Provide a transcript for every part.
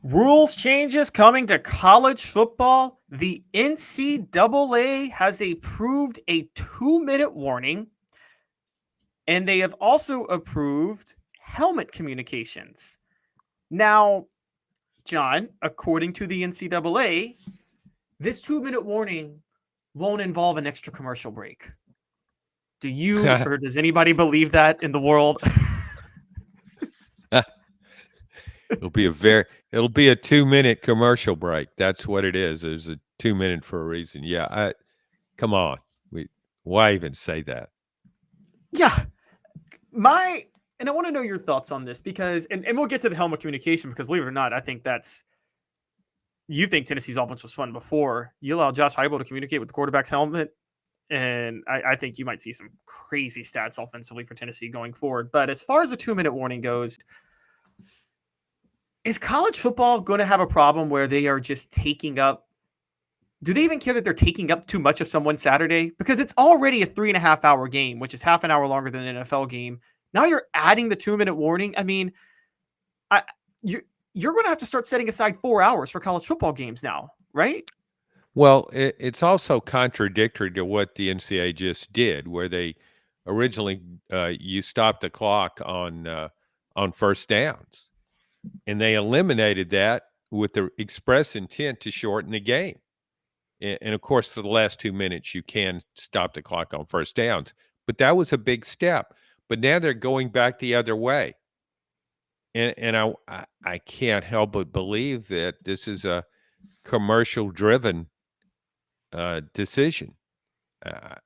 Rules changes coming to college football. The NCAA has approved a 2-minute warning, and they have also approved helmet communications. Now, John, according to the NCAA, this 2-minute warning won't involve an extra commercial break. Do you or does anybody believe that in the world? It'll be a 2-minute commercial break. That's what it is. There's a 2-minute for a reason. Yeah, come on. Why even say that? Yeah. My and I want to know your thoughts on this because and we'll get to the helmet communication because believe it or not, I think that's you think Tennessee's offense was fun before. You allow Josh Heupel to communicate with the quarterback's helmet, and I think you might see some crazy stats offensively for Tennessee going forward. But as far as the 2-minute warning goes, is college football going to have a problem where they are just taking up? Do they even care that they're taking up too much of someone's Saturday? Because it's already a 3.5 hour game, which is half an hour longer than an NFL game. Now you're adding the 2-minute warning. I mean, I you're going to have to start setting aside 4 hours for college football games now, right? Well, it's also contradictory to what the NCAA just did, where they originally you stopped the clock on first downs, and they eliminated that with the express intent to shorten the game. And of course, for the last 2 minutes, you can stop the clock on first downs, but that was a big step. But now they're going back the other way, and I can't help but believe that this is a commercial driven decision. Uh,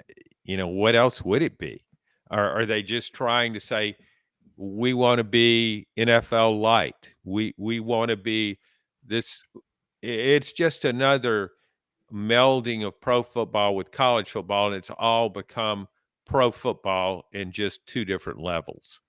what else would it be? Are they just trying to say we want to be NFL light? We want to be this. It's just another melding of pro football with college football, and it's all become pro football in just two different levels.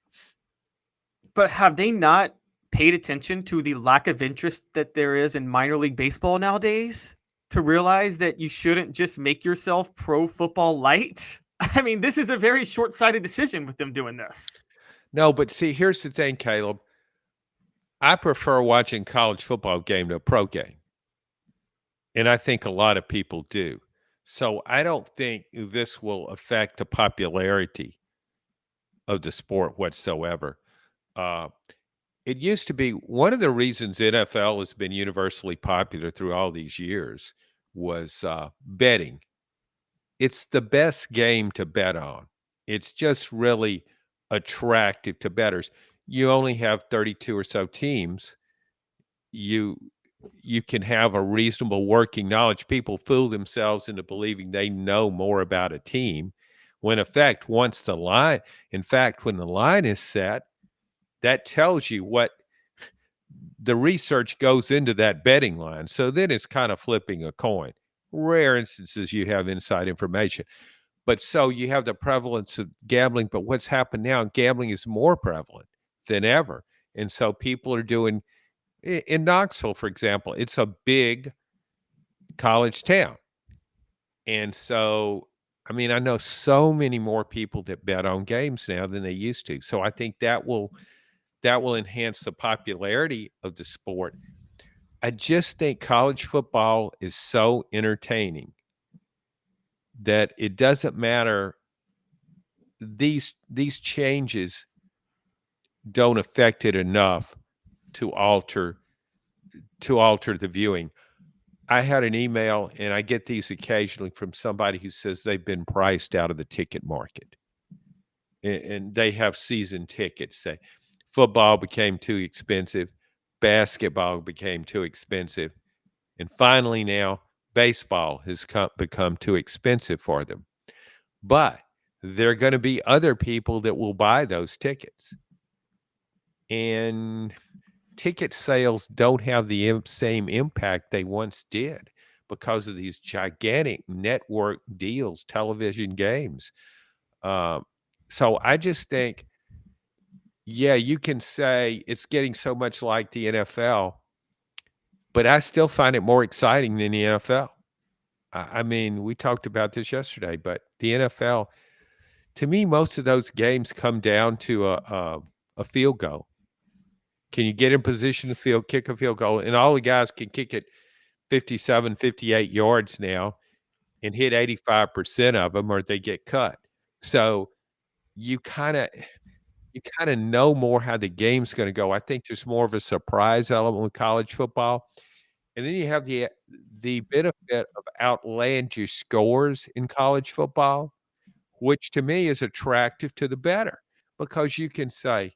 But have they not paid attention to the lack of interest that there is in minor league baseball nowadays to realize that you shouldn't just make yourself pro football light? I mean, this is a very short sighted decision with them doing this. No, but see, here's the thing, Caleb. I prefer watching college football game to a pro game. And I think a lot of people do. So I don't think this will affect the popularity of the sport whatsoever. Uh, it used to be one of the reasons NFL has been universally popular through all these years was betting. It's the best game to bet on. It's just really attractive to bettors. You only have 32 or so teams. You you can have a reasonable working knowledge. People fool themselves into believing they know more about a team when in fact, when the line is set, that tells you what the research goes into that betting line. So then it's kind of flipping a coin. Rare instances you have inside information. But so you have the prevalence of gambling, but what's happened now, gambling is more prevalent than ever. And so people are doing in Knoxville, for example, it's a big college town. And so, I mean, I know so many more people that bet on games now than they used to. So I think that will enhance the popularity of the sport. I just think college football is so entertaining that it doesn't matter. These changes don't affect it enough to alter the viewing. I had an email, and I get these occasionally from somebody who says they've been priced out of the ticket market, and they have season tickets. Say, football became too expensive, basketball became too expensive, and finally now baseball has become too expensive for them. But there are going to be other people that will buy those tickets, and ticket sales don't have the same impact they once did because of these gigantic network deals, television games. Um, so I just think, yeah, you can say it's getting so much like the NFL, but I still find it more exciting than the NFL. I mean, we talked about this yesterday, but the NFL, to me, most of those games come down to a field goal. Can you get in position to kick a field goal? And all the guys can kick it 57, 58 yards now and hit 85% of them or they get cut. So you kinda know more how the game's gonna go. I think there's more of a surprise element with college football. And then you have the benefit of outlandish scores in college football, which to me is attractive to the bettor because you can say,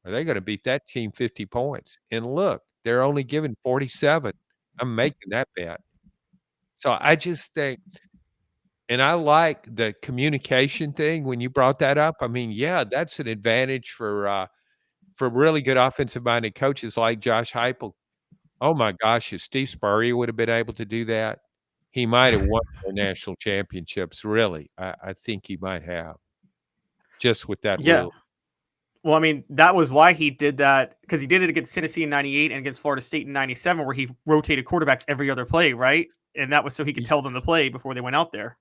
"Are they gonna beat that team 50 points? And look, they're only giving 47. I'm making that bet." So I just think and I like the communication thing when you brought that up. I mean, yeah, that's an advantage for really good offensive-minded coaches like Josh Heupel. Oh my gosh, if Steve Spurrier would have been able to do that, he might have won more national championships, really. I think he might have, just with that Yeah. rule. Well, I mean, that was why he did that because he did it against Tennessee in '98 and against Florida State in '97, where he rotated quarterbacks every other play, right? And that was so he could Ye tell them to play before they went out there.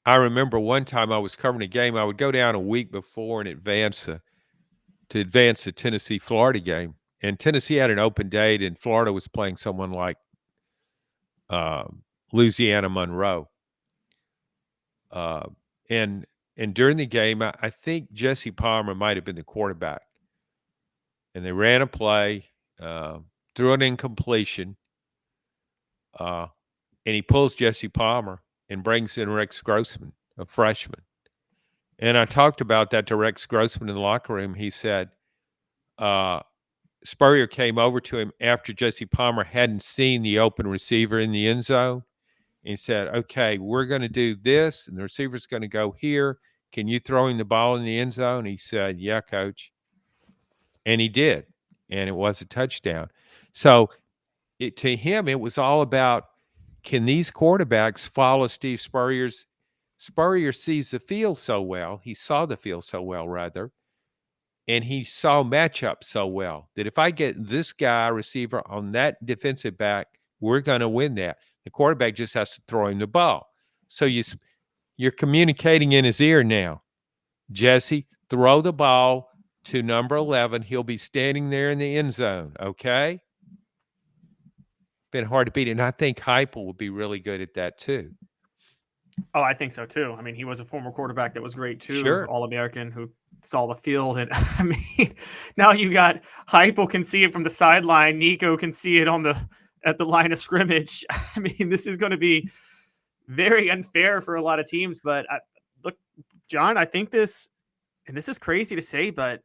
I remember one time I was covering a game, I would go down a week before and advance the Tennessee-Florida game, and Tennessee had an open date, and Florida was playing someone like, Louisiana Monroe. Uh, and during the game, I think Jesse Palmer might have been the quarterback, and they ran a play, threw an incompletion, uh, and he pulls Jesse Palmer and brings in Rex Grossman, a freshman. And I talked about that to Rex Grossman in the locker room. He said, uh, Spurrier came over to him after Jesse Palmer hadn't seen the open receiver in the end zone. And he said, "Okay, we're going to do this, and the receiver's going to go here. Can you throw him the ball in the end zone?" He said, "Yeah, coach." And he did. And it was a touchdown. So to him, it was all about can these quarterbacks follow Steve Spurrier's? Spurrier sees the field so well. He saw the field so well, rather, and he saw matchups so well that if I get this guy receiver on that defensive back, we're going to win that. The quarterback just has to throw him the ball. So you're communicating in his ear now. Jesse, throw the ball to number 11. He'll be standing there in the end zone. Okay. Been hard to beat. And I think Heupel will be really good at that too. Oh, I think so too. I mean, he was a former quarterback that was great too, Sure. All-American who saw the field. And I mean, now you got Heupel can see it from the sideline. Nico can see it at the line of scrimmage. I mean, this is going to be very unfair for a lot of teams. But look, John, I think this, and this is crazy to say, but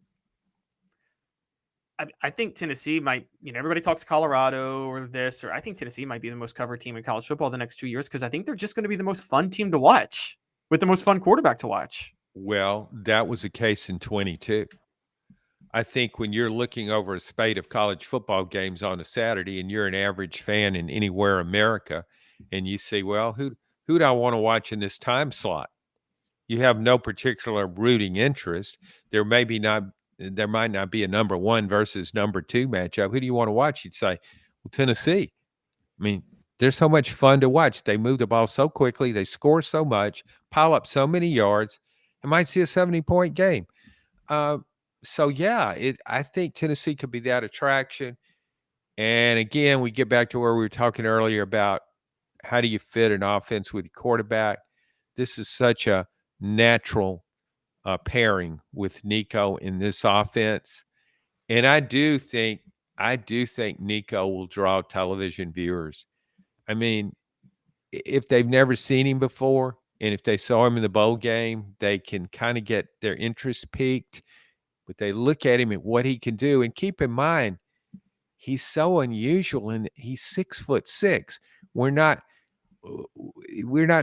I think Tennessee might, everybody talks Colorado or this, or I think Tennessee might be the most covered team in college football the next 2 years because I think they're just going to be the most fun team to watch with the most fun quarterback to watch. Well, that was the case in 22. I think when you're looking over a spate of college football games on a Saturday and you're an average fan in anywhere America and you say, well, who do I want to watch in this time slot? You have no particular rooting interest. There might not be a number 1 versus number 2 matchup. Who do you want to watch? You'd say, well, Tennessee. I mean, they're so much fun to watch. They move the ball so quickly. They score so much, pile up so many yards. I might see a 70-point game. So yeah, I think Tennessee could be that attraction. And again, we get back to where we were talking earlier about how do you fit an offense with your quarterback. This is such a natural pairing with Nico in this offense, and I do think Nico will draw television viewers. I mean, if they've never seen him before, and if they saw him in the bowl game, they can kind of get their interest piqued. But they look at him at what he can do, and keep in mind, he's so unusual, and he's 6'6". We're not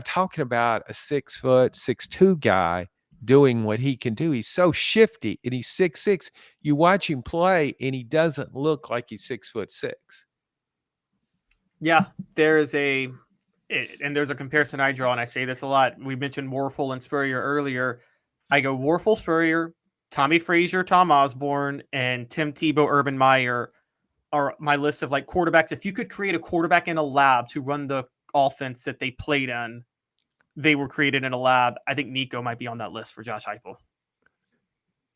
talking about a 6'6" guy doing what he can do. He's so shifty, and he's 6'6". You watch him play, and he doesn't look like he's 6'6". Yeah, and there's a comparison I draw, and I say this a lot. We mentioned Warfel and Spurrier earlier. I go Warfel, Spurrier, Tommy Frazier, Tom Osborne, and Tim Tebow, Urban Meyer are my list of like quarterbacks. If you could create a quarterback in a lab to run the offense that they played in, they were created in a lab. I think Nico might be on that list for Josh Heupel.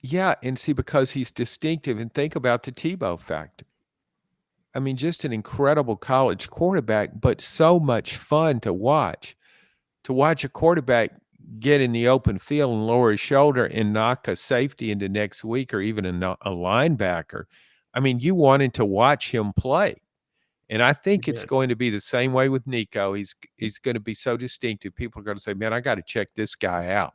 Yeah, and see, because he's distinctive, and think about the Tebow factor. I mean, just an incredible college quarterback, but so much fun to watch. To watch a quarterback get in the open field and lower his shoulder and knock a safety into next week, or even a linebacker. I mean, you wanted to watch him play. And I He think it's did. going to be the same way with Nico. He's going to be so distinctive. People are going to say, "Man, I got to check this guy out."